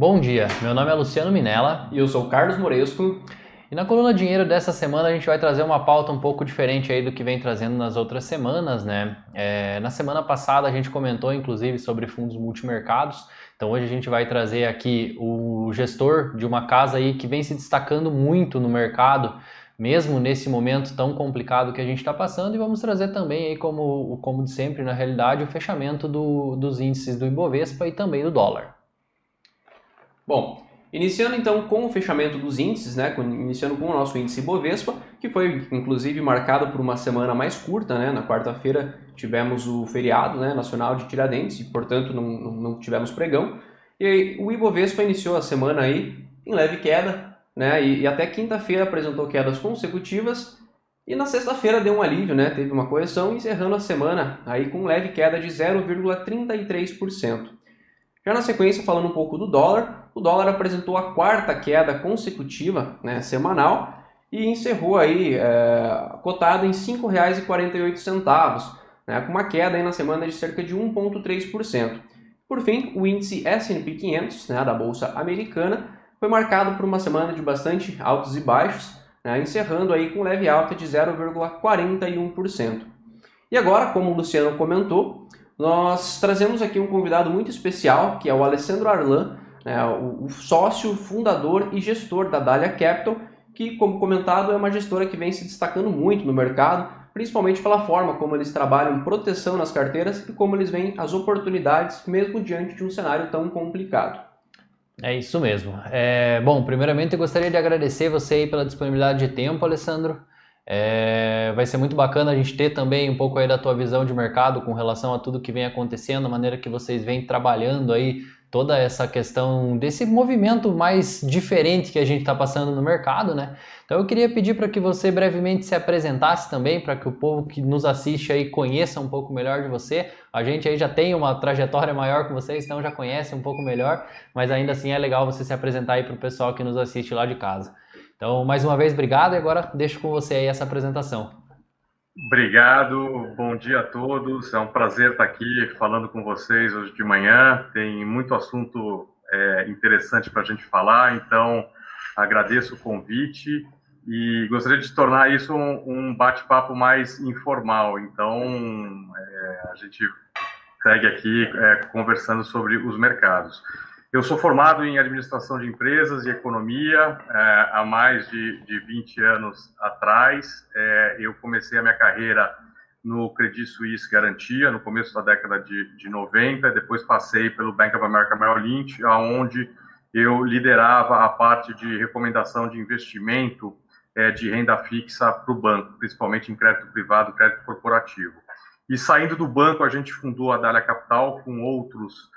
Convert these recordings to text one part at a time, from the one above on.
Bom dia, meu nome é Luciano Minella E eu sou o Carlos Moresco. e na coluna Dinheiro dessa semana a gente vai trazer uma pauta um pouco diferente aí do que vem trazendo nas outras semanas, né? Na semana passada a gente comentou inclusive sobre fundos multimercados, então hoje a gente vai trazer aqui o gestor de uma casa aí que vem se destacando muito no mercado, mesmo nesse momento tão complicado que a gente está passando, e vamos trazer também aí como de sempre na realidade o fechamento dos índices do Ibovespa e também do dólar. Bom, iniciando então com o fechamento dos índices, né? Iniciando com o nosso índice Ibovespa, que foi inclusive marcado por uma semana mais curta, né? Na quarta-feira tivemos o feriado, né, nacional de Tiradentes e, portanto, não tivemos pregão. E aí, o Ibovespa iniciou a semana aí em leve queda, né? E até quinta-feira apresentou quedas consecutivas. E na sexta-feira deu um alívio, né? Teve uma correção, encerrando a semana aí com leve queda de 0,33%. Já na sequência, falando um pouco do dólar, o dólar apresentou a quarta queda consecutiva, né, semanal, e encerrou aí cotado em R$ 5,48, né, com uma queda aí na semana de cerca de 1,3%. Por fim, o índice S&P 500, né, da Bolsa Americana, foi marcado por uma semana de bastante altos e baixos, né, encerrando aí com leve alta de 0,41%. E agora, como o Luciano comentou, nós trazemos aqui um convidado muito especial, que é o Alessandro Arlan, né, o sócio, fundador e gestor da Dália Capital, que, como comentado, é uma gestora que vem se destacando muito no mercado, principalmente pela forma como eles trabalham proteção nas carteiras e como eles veem as oportunidades, mesmo diante de um cenário tão complicado. É isso mesmo. Bom, primeiramente eu gostaria de agradecer você aí pela disponibilidade de tempo, Alessandro. Vai ser muito bacana a gente ter também um pouco aí da tua visão de mercado com relação a tudo que vem acontecendo, a maneira que vocês vêm trabalhando aí toda essa questão desse movimento mais diferente que a gente está passando no mercado, né? Então eu queria pedir para que você brevemente se apresentasse também, para que o povo que nos assiste aí conheça um pouco melhor de você. A gente aí já tem uma trajetória maior com vocês, então já conhece um pouco melhor, mas ainda assim é legal você se apresentar aí para o pessoal que nos assiste lá de casa. Então, mais uma vez, obrigado e agora deixo com você aí essa apresentação. Obrigado, bom dia a todos. É um prazer estar aqui falando com vocês hoje de manhã. Tem muito assunto interessante para a gente falar, então agradeço o convite e gostaria de tornar isso um bate-papo mais informal. Então, a gente segue aqui conversando sobre os mercados. Eu sou formado em administração de empresas e economia há mais de 20 anos atrás. Eu comecei a minha carreira no Credit Suisse Garantia, no começo da década de 90, depois passei pelo Bank of America Merrill Lynch, onde eu liderava a parte de recomendação de investimento de renda fixa para o banco, principalmente em crédito privado, crédito corporativo. E saindo do banco, a gente fundou a Dália Capital com outros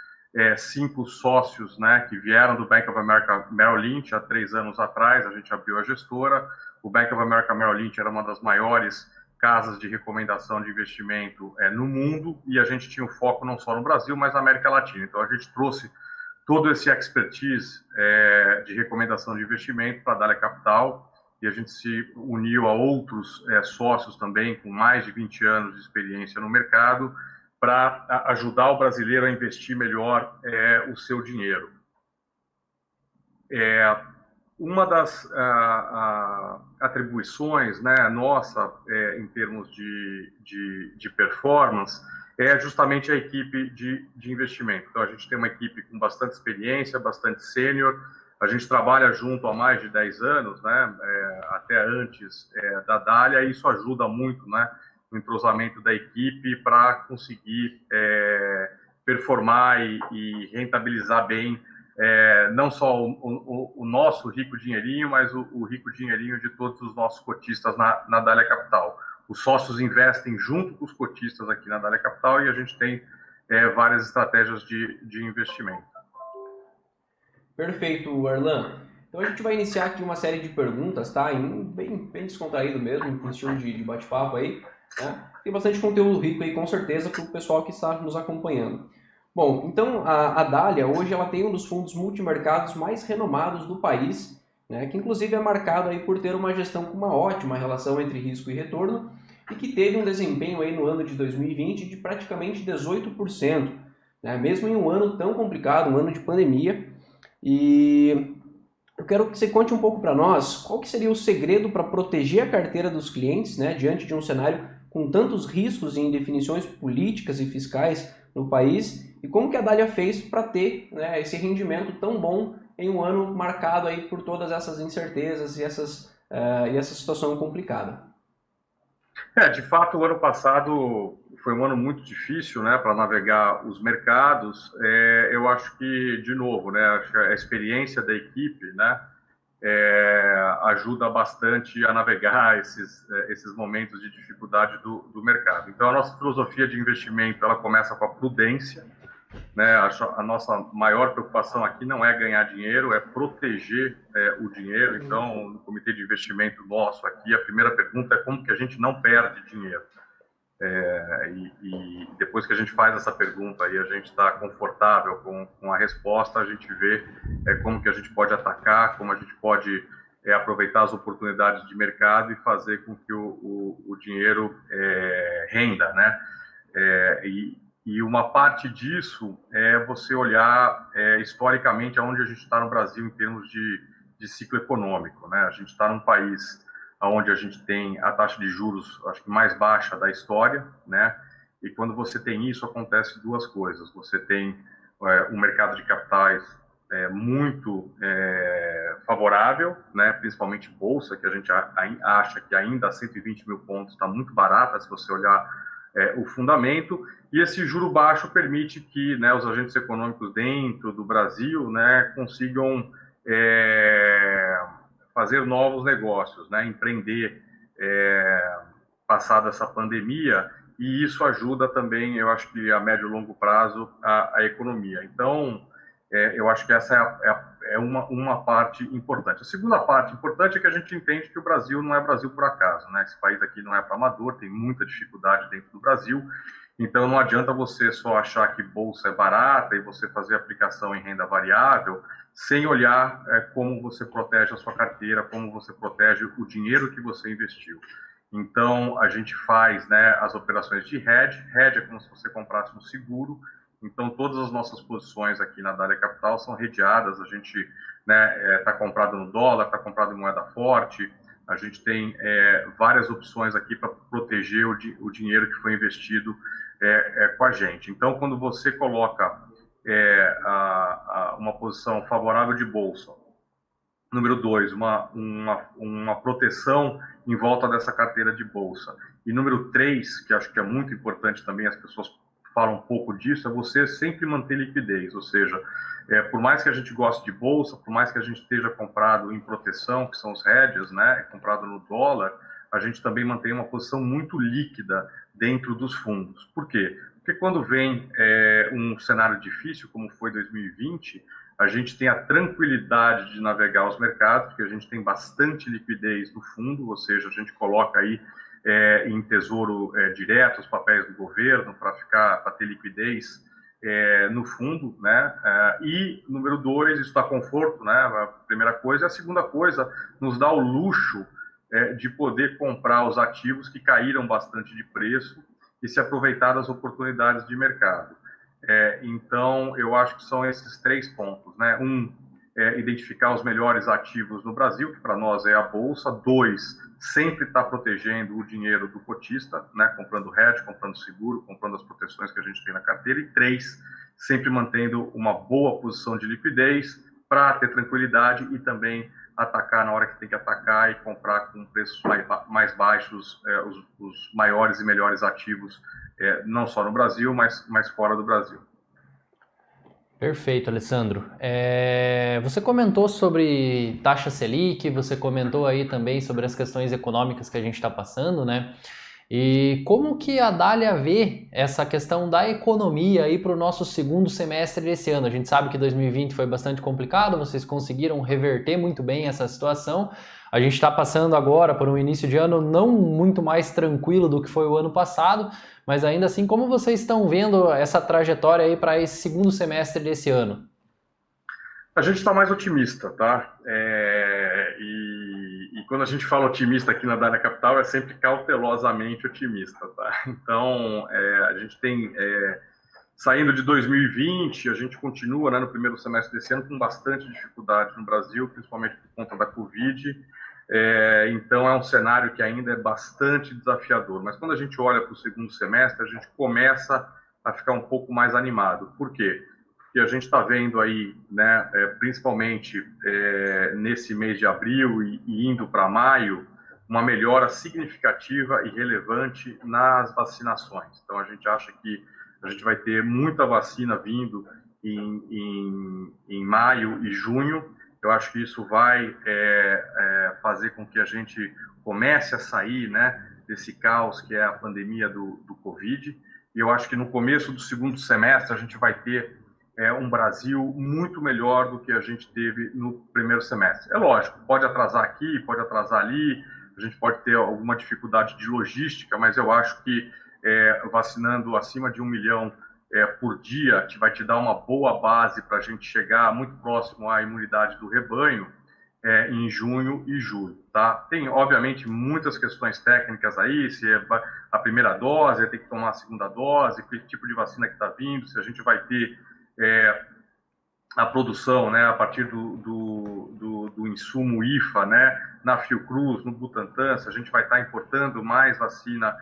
5 sócios, né, que vieram do Bank of America Merrill Lynch há 3 anos atrás. A gente abriu a gestora. O Bank of America Merrill Lynch era uma das maiores casas de recomendação de investimento no mundo, e a gente tinha um foco não só no Brasil, mas na América Latina. Então a gente trouxe todo esse expertise de recomendação de investimento para a Dália Capital, e a gente se uniu a outros sócios também com mais de 20 anos de experiência no mercado, para ajudar o brasileiro a investir melhor o seu dinheiro. Uma das atribuições, né, nossa em termos de performance é justamente a equipe de investimento. Então, a gente tem uma equipe com bastante experiência, bastante sênior. A gente trabalha junto há mais de 10 anos, né, até antes da Dália, e isso ajuda muito, né, o entrosamento da equipe para conseguir performar e rentabilizar bem não só o nosso rico dinheirinho, mas o rico dinheirinho de todos os nossos cotistas na Dália Capital. Os sócios investem junto com os cotistas aqui na Dália Capital e a gente tem várias estratégias de investimento. Perfeito, Arlan. Então a gente vai iniciar aqui uma série de perguntas, tá? Bem descontraído mesmo, em estilo de bate-papo aí, né? Tem bastante conteúdo rico aí, com certeza, para o pessoal que está nos acompanhando. Bom, então a Dália hoje ela tem um dos fundos multimercados mais renomados do país, né? Que inclusive é marcado aí por ter uma gestão com uma ótima relação entre risco e retorno e que teve um desempenho aí no ano de 2020 de praticamente 18%, né? Mesmo em um ano tão complicado, um ano de pandemia. E eu quero que você conte um pouco para nós qual que seria o segredo para proteger a carteira dos clientes, né, diante de um cenário com tantos riscos e indefinições políticas e fiscais no país, e como que a Dália fez para ter, né, esse rendimento tão bom em um ano marcado aí por todas essas incertezas e essa situação complicada. De fato, o ano passado foi um ano muito difícil, né, para navegar os mercados. Eu acho que, de novo, né, acho que a experiência da equipe, né, ajuda bastante a navegar esses momentos de dificuldade do mercado. Então, a nossa filosofia de investimento, ela começa com a prudência, né? A nossa maior preocupação aqui não é ganhar dinheiro, é proteger o dinheiro. Então, no comitê de investimento nosso aqui, a primeira pergunta é como que a gente não perde dinheiro. E depois que a gente faz essa pergunta e a gente está confortável com a resposta, a gente vê como que a gente pode atacar, como a gente pode aproveitar as oportunidades de mercado e fazer com que o dinheiro renda, né? E uma parte disso é você olhar historicamente aonde a gente está no Brasil em termos de ciclo econômico, né? A gente está num país onde a gente tem a taxa de juros, acho que mais baixa da história, né? E quando você tem isso, acontece duas coisas. Você tem um mercado de capitais muito favorável, né? Principalmente bolsa, que a gente acha que ainda a 120 mil pontos está muito barata, se você olhar o fundamento, e esse juro baixo permite que, né, os agentes econômicos dentro do Brasil, né, consigam fazer novos negócios, né, empreender passada essa pandemia, e isso ajuda também, eu acho que a médio e longo prazo, a economia. Então, eu acho que essa é uma parte importante. A segunda parte importante é que a gente entende que o Brasil não é Brasil por acaso, né? Esse país aqui não é para amador, tem muita dificuldade dentro do Brasil, então não adianta você só achar que bolsa é barata e você fazer aplicação em renda variável sem olhar como você protege a sua carteira, como você protege o dinheiro que você investiu. Então, a gente faz, né, as operações de hedge. Hedge é como se você comprasse um seguro. Então, todas as nossas posições aqui na Dália Capital são redeadas. A gente está comprado no dólar, está comprado em moeda forte. A gente tem várias opções aqui para proteger o dinheiro que foi investido com a gente. Então, quando você coloca uma posição favorável de bolsa, número 2, uma proteção em volta dessa carteira de bolsa. E número 3, que acho que é muito importante também, as pessoas falam um pouco disso, é você sempre manter liquidez, ou seja, por mais que a gente goste de bolsa, por mais que a gente esteja comprado em proteção, que são os hedges, né, comprado no dólar, a gente também mantém uma posição muito líquida dentro dos fundos. Por quê? Porque quando vem um cenário difícil, como foi 2020, a gente tem a tranquilidade de navegar os mercados, porque a gente tem bastante liquidez no fundo, ou seja, a gente coloca aí em tesouro direto os papéis do governo para ter liquidez no fundo, né? E número 2, isso dá conforto, né? A primeira coisa. A segunda coisa, nos dá o luxo de poder comprar os ativos que caíram bastante de preço e se aproveitar das oportunidades de mercado. Então, eu acho que são esses 3 pontos, né? Identificar os melhores ativos no Brasil, que para nós é a Bolsa. 2, sempre estar protegendo o dinheiro do cotista, né? Comprando hedge, comprando seguro, comprando as proteções que a gente tem na carteira. E 3, sempre mantendo uma boa posição de liquidez para ter tranquilidade e também atacar na hora que tem que atacar e comprar com preços mais baixos os maiores e melhores ativos, não só no Brasil, mas fora do Brasil. Perfeito, Alessandro. Você comentou sobre taxa Selic, você comentou aí também sobre as questões econômicas que a gente está passando, né? E como que a Dália vê essa questão da economia aí para o nosso segundo semestre desse ano? A gente sabe que 2020 foi bastante complicado, vocês conseguiram reverter muito bem essa situação. A gente está passando agora por um início de ano não muito mais tranquilo do que foi o ano passado, mas ainda assim, como vocês estão vendo essa trajetória aí para esse segundo semestre desse ano? A gente está mais otimista, tá? E quando a gente fala otimista aqui na Dália Capital, é sempre cautelosamente otimista, tá? Então, a gente tem Saindo de 2020, a gente continua, né, no primeiro semestre desse ano com bastante dificuldade no Brasil, principalmente por conta da Covid. Então é um cenário que ainda é bastante desafiador. Mas quando a gente olha para o segundo semestre, a gente começa a ficar um pouco mais animado. Por quê? Porque a gente está vendo aí, né, principalmente nesse mês de abril e indo para maio, uma melhora significativa e relevante nas vacinações. Então a gente acha que a gente vai ter muita vacina vindo em maio e junho. Eu acho que isso vai fazer com que a gente comece a sair, né, desse caos que é a pandemia do Covid. E eu acho que no começo do segundo semestre a gente vai ter um Brasil muito melhor do que a gente teve no primeiro semestre. É lógico, pode atrasar aqui, pode atrasar ali, a gente pode ter alguma dificuldade de logística, mas eu acho que vacinando acima de 1 milhão por dia, que vai te dar uma boa base para a gente chegar muito próximo à imunidade do rebanho em junho e julho, tá? Tem, obviamente, muitas questões técnicas aí, se é a primeira dose, tem que tomar a segunda dose, que tipo de vacina que está vindo, se a gente vai ter a produção, né, a partir do insumo IFA, né, na Fiocruz, no Butantan, se a gente vai estar importando mais vacina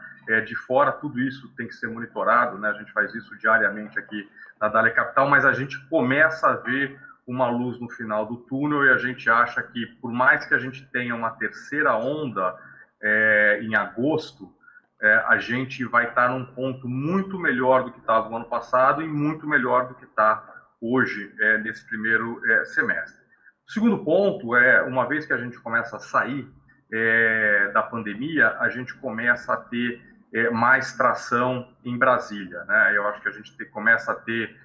de fora, tudo isso tem que ser monitorado, né, a gente faz isso diariamente aqui na Dália Capital, mas a gente começa a ver uma luz no final do túnel e a gente acha que, por mais que a gente tenha uma terceira onda em agosto, a gente vai estar num ponto muito melhor do que estava no ano passado e muito melhor do que está hoje, nesse primeiro semestre. O segundo ponto é, uma vez que a gente começa a sair da pandemia, a gente começa a ter mais tração em Brasília, né? Eu acho que a gente começa a ter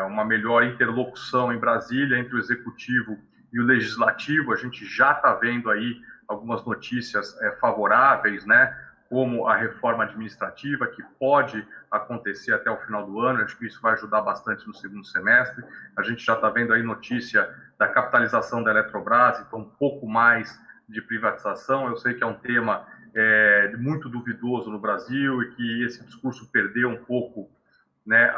uma melhor interlocução em Brasília entre o Executivo e o Legislativo. A gente já está vendo aí algumas notícias favoráveis, né? Como a reforma administrativa, que pode acontecer até o final do ano. Acho que isso vai ajudar bastante no segundo semestre. A gente já está vendo aí notícia da capitalização da Eletrobras, então um pouco mais de privatização. Eu sei que é um tema muito duvidoso no Brasil e que esse discurso perdeu um pouco, né,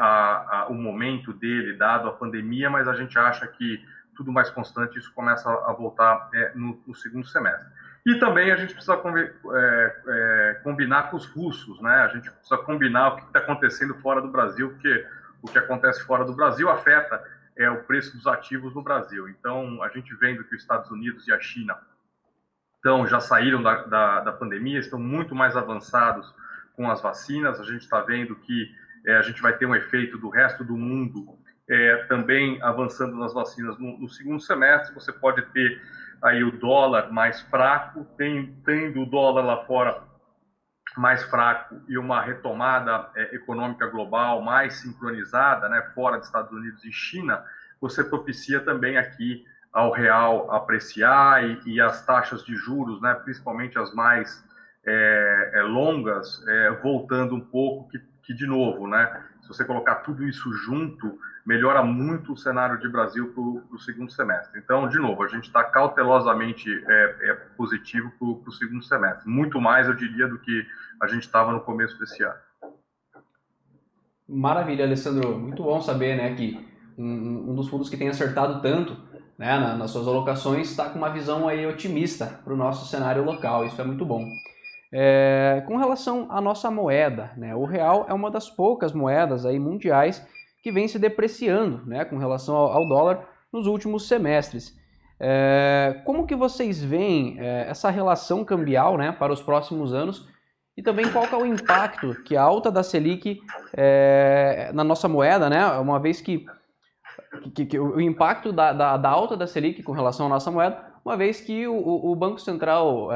o momento dele, dado a pandemia, mas a gente acha que tudo mais constante, isso começa a voltar no segundo semestre. E também a gente precisa combinar com os russos, né? A gente precisa combinar o que está acontecendo fora do Brasil, porque o que acontece fora do Brasil afeta o preço dos ativos no Brasil. Então, a gente vendo que os Estados Unidos e a China já saíram da pandemia, estão muito mais avançados com as vacinas. A gente está vendo que a gente vai ter um efeito do resto do mundo também avançando nas vacinas no segundo semestre. Você pode ter aí o dólar mais fraco, tendo o dólar lá fora mais fraco e uma retomada econômica global mais sincronizada, né, fora dos Estados Unidos e China, você propicia também aqui ao real apreciar e as taxas de juros, né, principalmente as mais longas, voltando um pouco, que de novo, né, se você colocar tudo isso junto, melhora muito o cenário de Brasil para o segundo semestre. Então, de novo, a gente está cautelosamente positivo para o segundo semestre. Muito mais, eu diria, do que a gente estava no começo desse ano. Maravilha, Alessandro. Muito bom saber, né, que um dos fundos que tem acertado tanto, né, nas suas alocações está com uma visão aí otimista para o nosso cenário local. Isso é muito bom. Com relação à nossa moeda, né, o real é uma das poucas moedas aí mundiais que vem se depreciando, né, com relação ao dólar nos últimos semestres. Como que vocês veem essa relação cambial, né, para os próximos anos? E também qual que é o impacto que a alta da Selic na nossa moeda, né, uma vez que o impacto da alta da Selic com relação à nossa moeda, uma vez que o Banco Central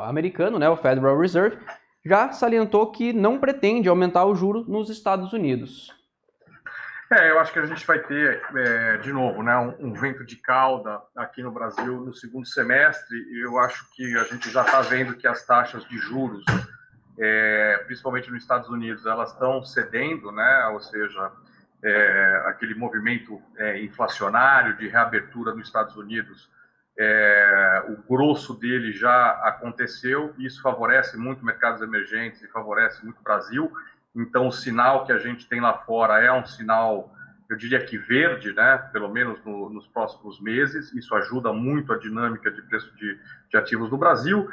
americano, né, o Federal Reserve, já salientou que não pretende aumentar o juro nos Estados Unidos. Eu acho que a gente vai ter, de novo, né, um vento de cauda aqui no Brasil no segundo semestre. Eu acho que a gente já está vendo que as taxas de juros, principalmente nos Estados Unidos, elas estão cedendo, né, ou seja, aquele movimento inflacionário de reabertura nos Estados Unidos, o grosso dele já aconteceu. Isso favorece muito mercados emergentes e favorece muito o Brasil. Então, o sinal que a gente tem lá fora é um sinal, eu diria que verde, né? Pelo menos nos próximos meses. Isso ajuda muito a dinâmica de preço de ativos no Brasil.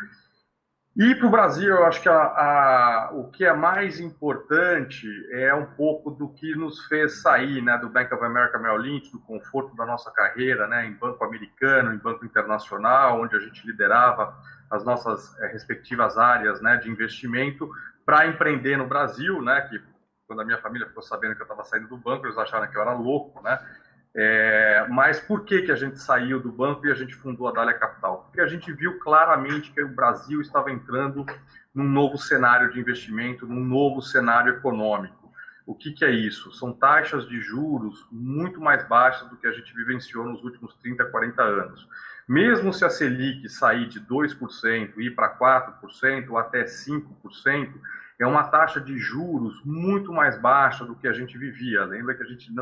E para o Brasil, eu acho que o que é mais importante é um pouco do que nos fez sair, né, do Bank of America Merrill Lynch, do conforto da nossa carreira, né, em banco americano, em banco internacional, onde a gente liderava as nossas respectivas áreas, né, de investimento, para empreender no Brasil, né, que quando a minha família ficou sabendo que eu estava saindo do banco, eles acharam que eu era louco, né? Mas por que a gente saiu do banco e a gente fundou a Dália Capital? Porque a gente viu claramente que o Brasil estava entrando num novo cenário de investimento, num novo cenário econômico. O que é isso? São taxas de juros muito mais baixas do que a gente vivenciou nos últimos 30, 40 anos. Mesmo se a Selic sair de 2% e ir para 4% ou até 5%, é uma taxa de juros muito mais baixa do que a gente vivia. Lembra que a gente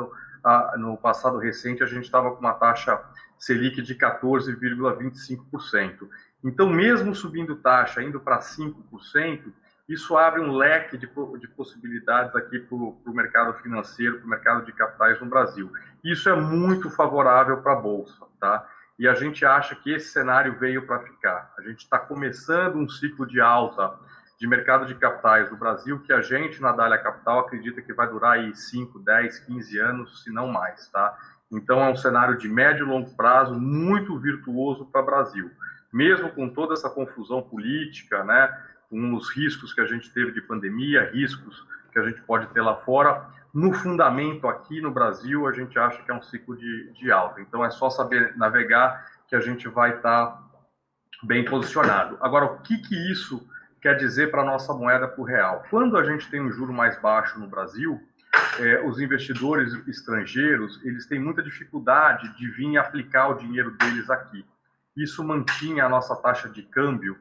no passado recente a gente estava com uma taxa Selic de 14,25%. Então, mesmo subindo taxa, indo para 5%, isso abre um leque de possibilidades aqui para o mercado financeiro, para o mercado de capitais no Brasil. Isso é muito favorável para a Bolsa, tá? E a gente acha que esse cenário veio para ficar. A gente está começando um ciclo de alta de mercado de capitais no Brasil, que a gente, na Dália Capital, acredita que vai durar aí 5, 10, 15 anos, se não mais, tá? Então, é um cenário de médio e longo prazo muito virtuoso para o Brasil. Mesmo com toda essa confusão política, né, com os riscos que a gente teve de pandemia, riscos que a gente pode ter lá fora, no fundamento aqui no Brasil, a gente acha que é um ciclo de alta. Então, é só saber navegar que a gente vai estar bem posicionado. Agora, o que isso quer dizer para a nossa moeda, para o real? Quando a gente tem um juro mais baixo no Brasil, os investidores estrangeiros, eles têm muita dificuldade de vir aplicar o dinheiro deles aqui. Isso mantinha a nossa taxa de câmbio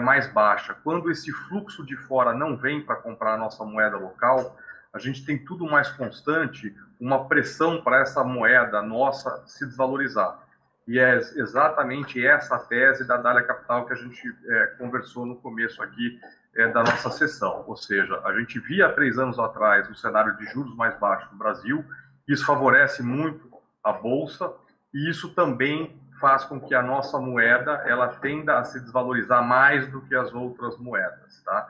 mais baixa. Quando esse fluxo de fora não vem para comprar a nossa moeda local, a gente tem tudo mais constante, uma pressão para essa moeda nossa se desvalorizar. E é exatamente essa a tese da Dália Capital que a gente conversou no começo aqui da nossa sessão. Ou seja, a gente via há 3 anos atrás um cenário de juros mais baixo no Brasil, isso favorece muito a Bolsa e isso também faz com que a nossa moeda ela tenda a se desvalorizar mais do que as outras moedas, tá?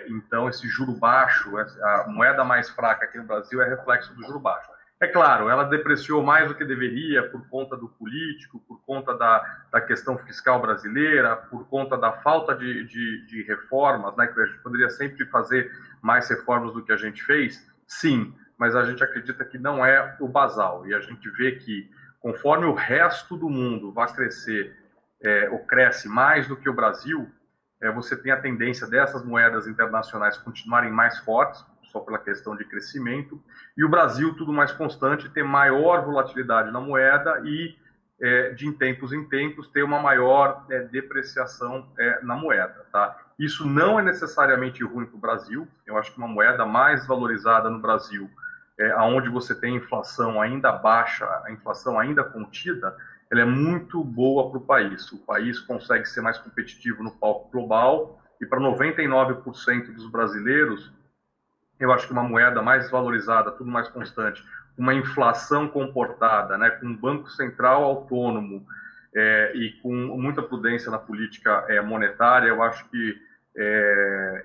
Então, esse juro baixo, a moeda mais fraca aqui no Brasil é reflexo do juro baixo. É claro, ela depreciou mais do que deveria por conta do político, por conta da questão fiscal brasileira, por conta da falta de reformas, né, que a gente poderia sempre fazer mais reformas do que a gente fez, sim, mas a gente acredita que não é o basal. E a gente vê que, conforme o resto do mundo vai crescer ou cresce mais do que o Brasil, você tem a tendência dessas moedas internacionais continuarem mais fortes, só pela questão de crescimento, e o Brasil, tudo mais constante, ter maior volatilidade na moeda e, de tempos em tempos, ter uma maior depreciação na moeda. Tá? Isso não é necessariamente ruim para o Brasil. Eu acho que uma moeda mais valorizada no Brasil, onde você tem inflação ainda baixa, a inflação ainda contida, ela é muito boa para o país. O país consegue ser mais competitivo no palco global e para 99% dos brasileiros, eu acho que uma moeda mais valorizada, tudo mais constante, uma inflação comportada, né, com um banco central autônomo e com muita prudência na política monetária, eu acho que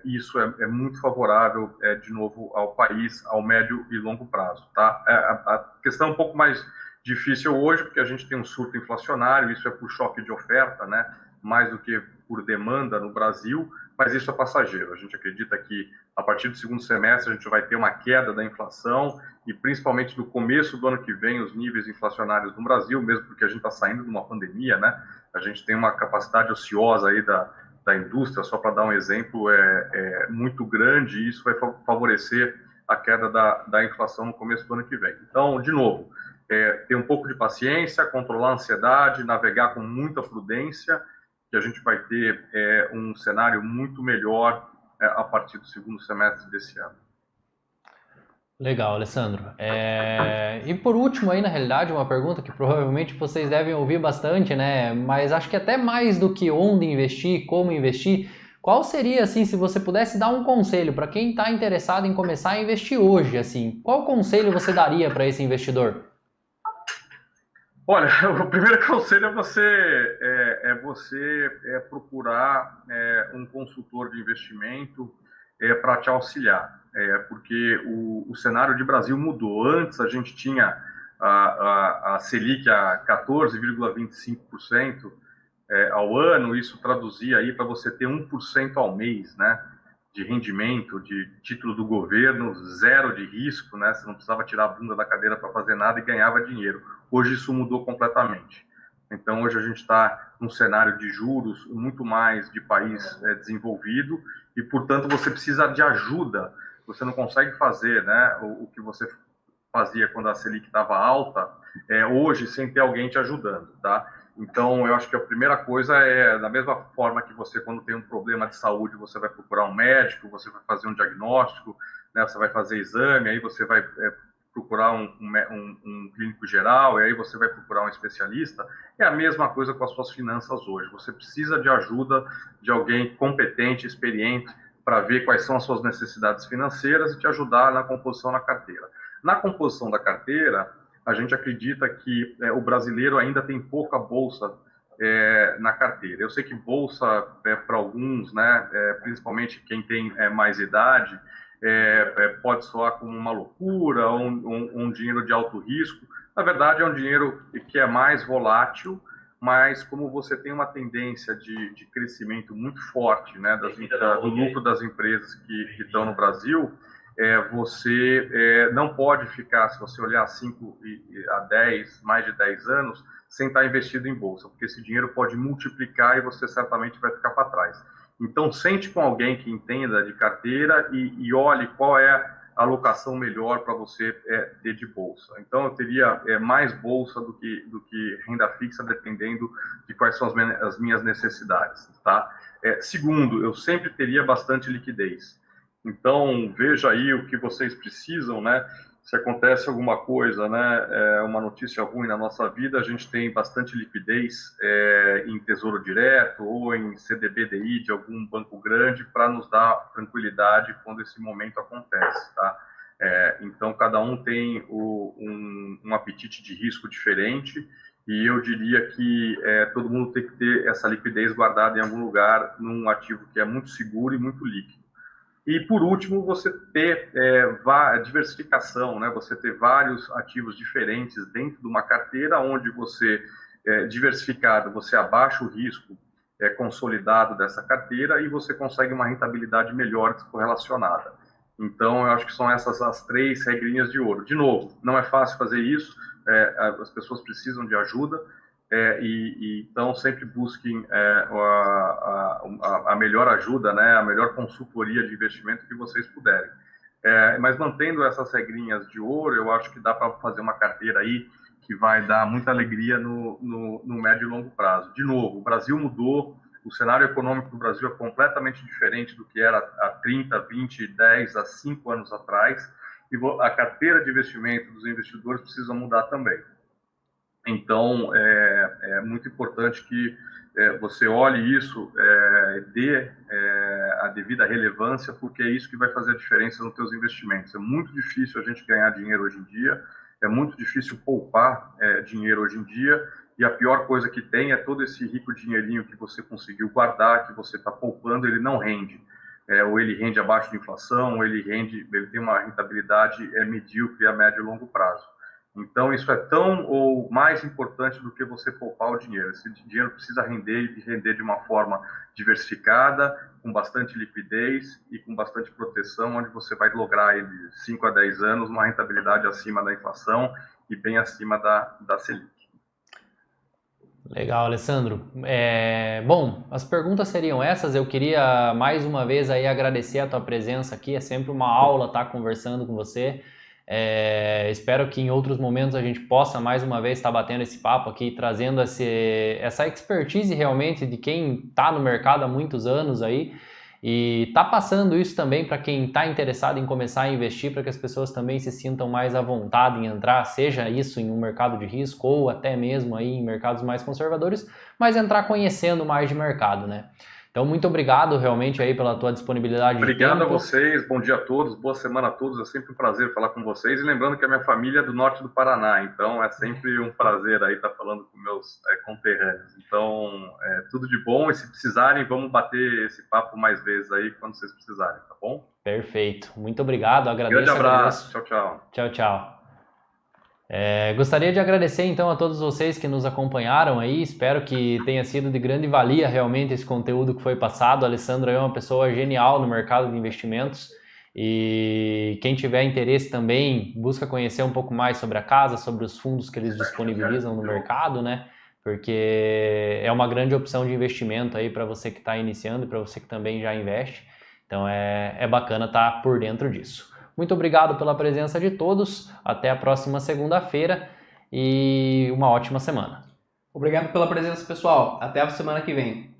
isso é muito favorável, de novo, ao país, ao médio e longo prazo. Tá? A questão é um pouco mais difícil hoje, porque a gente tem um surto inflacionário, isso é por choque de oferta, né, mais do que por demanda no Brasil, mas isso é passageiro. A gente acredita que, a partir do segundo semestre, a gente vai ter uma queda da inflação e, principalmente, no começo do ano que vem, os níveis inflacionários no Brasil, mesmo porque a gente está saindo de uma pandemia, né? A gente tem uma capacidade ociosa aí da indústria, só para dar um exemplo, muito grande, e isso vai favorecer a queda da inflação no começo do ano que vem. Então, de novo, ter um pouco de paciência, controlar a ansiedade, navegar com muita prudência, que a gente vai ter um cenário muito melhor a partir do segundo semestre desse ano. Legal, Alessandro. E por último aí, na realidade, uma pergunta que provavelmente vocês devem ouvir bastante, né? Mas acho que até mais do que onde investir, como investir, Qual seria, assim, se você pudesse dar um conselho para quem está interessado em começar a investir hoje, assim, qual conselho você daria para esse investidor? Olha, o primeiro conselho é você procurar um consultor de investimento para te auxiliar, porque o cenário de Brasil mudou. Antes a gente tinha a Selic a 14,25% ao ano, isso traduzia aí para você ter 1% ao mês, né, de rendimento, de título do governo, zero de risco, né, você não precisava tirar a bunda da cadeira para fazer nada e ganhava dinheiro. Hoje isso mudou completamente. Então hoje a gente está num cenário de juros muito mais de país desenvolvido e, portanto, você precisa de ajuda. Você não consegue fazer, né, o que você fazia quando a Selic estava alta, hoje sem ter alguém te ajudando, tá? Então, eu acho que a primeira coisa é, da mesma forma que você, quando tem um problema de saúde, você vai procurar um médico, você vai fazer um diagnóstico, né, você vai fazer exame, aí você vai procurar um clínico geral, e aí você vai procurar um especialista. É a mesma coisa com as suas finanças hoje. Você precisa de ajuda de alguém competente, experiente, para ver quais são as suas necessidades financeiras e te ajudar na composição da carteira. Na composição da carteira, a gente acredita que o brasileiro ainda tem pouca bolsa na carteira. Eu sei que bolsa, para alguns, né, principalmente quem tem mais idade, pode soar como uma loucura, ou um dinheiro de alto risco. Na verdade, é um dinheiro que é mais volátil, mas como você tem uma tendência de crescimento muito forte, né, do lucro das empresas que estão no Brasil, você não pode ficar, se você olhar 5 a 10, mais de 10 anos, sem estar investido em bolsa, porque esse dinheiro pode multiplicar e você certamente vai ficar para trás. Então, sente com alguém que entenda de carteira e olhe qual é a alocação melhor para você ter de bolsa. Então, eu teria mais bolsa do que renda fixa, dependendo de quais são as minhas necessidades, tá? Segundo, eu sempre teria bastante liquidez. Então, veja aí o que vocês precisam, né? Se acontece alguma coisa, né, uma notícia ruim na nossa vida, a gente tem bastante liquidez em Tesouro Direto ou em CDBDI de algum banco grande para nos dar tranquilidade quando esse momento acontece, tá? Então, cada um tem um apetite de risco diferente e eu diria que todo mundo tem que ter essa liquidez guardada em algum lugar, num ativo que é muito seguro e muito líquido. E, por último, você ter diversificação, né? Você ter vários ativos diferentes dentro de uma carteira, onde você, diversificado, você abaixa o risco consolidado dessa carteira e você consegue uma rentabilidade melhor correlacionada. Então, eu acho que são essas as 3 regrinhas de ouro. De novo, não é fácil fazer isso, as pessoas precisam de ajuda, então sempre busquem a melhor ajuda, né, a melhor consultoria de investimento que vocês puderem. Mas mantendo essas regrinhas de ouro, eu acho que dá para fazer uma carteira aí que vai dar muita alegria no médio e longo prazo. De novo, o Brasil mudou, o cenário econômico do Brasil é completamente diferente do que era há 30, 20, 10, há 5 anos atrás, e a carteira de investimento dos investidores precisa mudar também. Então, é muito importante que você olhe isso, dê a devida relevância, porque é isso que vai fazer a diferença nos seus investimentos. É muito difícil a gente ganhar dinheiro hoje em dia, é muito difícil poupar dinheiro hoje em dia, e a pior coisa que tem é todo esse rico dinheirinho que você conseguiu guardar, que você está poupando, ele não rende. Ou ele rende abaixo de inflação, ou ele tem uma rentabilidade medíocre a médio e longo prazo. Então, isso é tão ou mais importante do que você poupar o dinheiro. Esse dinheiro precisa render e render de uma forma diversificada, com bastante liquidez e com bastante proteção, onde você vai lograr aí de 5 a 10 anos uma rentabilidade acima da inflação e bem acima da Selic. Legal, Alessandro. Bom, as perguntas seriam essas. Eu queria mais uma vez aí agradecer a tua presença aqui. É sempre uma aula estar conversando com você. Espero que em outros momentos a gente possa mais uma vez estar batendo esse papo aqui, trazendo essa expertise realmente de quem está no mercado há muitos anos aí e está passando isso também para quem está interessado em começar a investir, para que as pessoas também se sintam mais à vontade em entrar, seja isso em um mercado de risco ou até mesmo aí em mercados mais conservadores, mas entrar conhecendo mais de mercado, né? Então, muito obrigado realmente aí pela tua disponibilidade de tempo. Obrigado a vocês, bom dia a todos, boa semana a todos, é sempre um prazer falar com vocês. E lembrando que a minha família é do norte do Paraná, então é sempre um prazer aí estar falando com meus conterrâneos. Então, tudo de bom, e se precisarem, vamos bater esse papo mais vezes aí quando vocês precisarem, tá bom? Perfeito, muito obrigado, agradeço. Grande abraço, tchau, tchau. Tchau, tchau. Gostaria de agradecer então a todos vocês que nos acompanharam aí, espero que tenha sido de grande valia realmente esse conteúdo que foi passado. O Alessandro é uma pessoa genial no mercado de investimentos e quem tiver interesse também busca conhecer um pouco mais sobre a casa, sobre os fundos que eles disponibilizam no mercado, né? Porque é uma grande opção de investimento aí para você que está iniciando e para você que também já investe, então é bacana estar por dentro disso. Muito obrigado pela presença de todos, até a próxima segunda-feira e uma ótima semana. Obrigado pela presença, pessoal. Até a semana que vem.